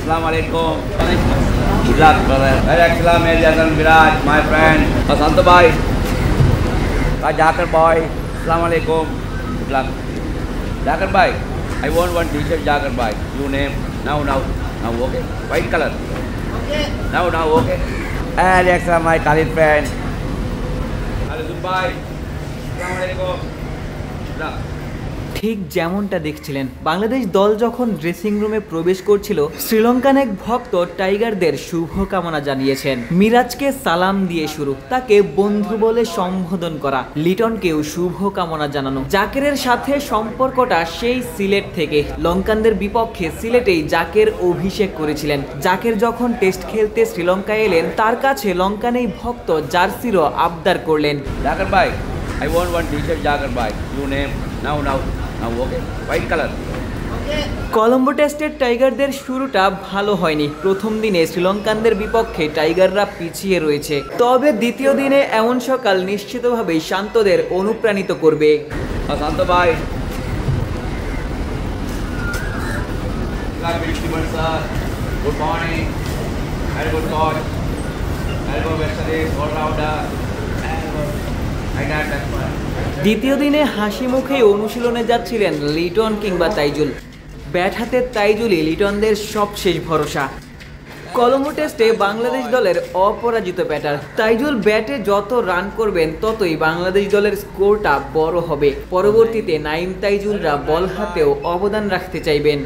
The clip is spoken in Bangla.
Assalamu alaikum. Good luck, brother. Assalamu alaikum, Viraj, my friend. Asanta bhai. Jakar boy. Assalamu alaikum. Good luck. Jakar bhai, I want one t-shirt, Jakar bhai. You name. Now, okay. White color. Okay. Now, okay. Alexa, my Khalid friend. Alaikum bhai. Assalamu alaikum. Good luck. ঠিক যেমনটা দেখছিলেন, বাংলাদেশ দল যখন ড্রেসিং রুমে প্রবেশ করছিল, শ্রীলঙ্কান এক ভক্ত টাইগারদের শুভকামনা জানিয়েছেন। মিরাজকে সালাম দিয়ে শুরু, তাকে বন্ধু বলে সম্বোধন করা, লিটনকেও শুভকামনা জানানো। জাকেরের সাথে সম্পর্কটা সেই সিলেট থেকে। লঙ্কানদের বিপক্ষে সিলেটেই জাকের অভিষেক করেছিলেন। জাকের যখন টেস্ট খেলতে শ্রীলঙ্কায় এলেন, তার কাছে লঙ্কান এই ভক্ত জার্সিরও আবদার করলেন। জাকের ভাই, I want one t-shirt, Jakar bhai. You name. Now, okay. White color. Colombo টেস্টের টাইগারদের শুরুটা ভালো হয়নি। প্রথম দিনে শ্রীলঙ্কানদের বিপক্ষে টাইগাররা পিছিয়ে রয়েছে, তবে দ্বিতীয় দিনে এমন সকাল নিশ্চিতভাবেই শান্তদের অনুপ্রাণিত করবে। শান্ত ভাই, গুড মর্নিং, ভেরি গুড কচ, ভেরি গুড ব্যাটসম্যান, অলরাউন্ডার। দ্বিতীয় দিনে হাসি মুখে অনুশীলনে যাচ্ছিলেন লিটন কিংবা তাইজুল। ব্যাট হাতে তাইজুলই লিটনদের সবশেষ ভরসা। কলম্বো টেস্টে বাংলাদেশ দলের অপরাজিত ব্যাটার তাইজুল ব্যাটে যত রান করবেন ততই বাংলাদেশ দলের স্কোরটা বড় হবে। পরবর্তীতে নাইম তাইজুলরা বল হাতেও অবদান রাখতে চাইবেন।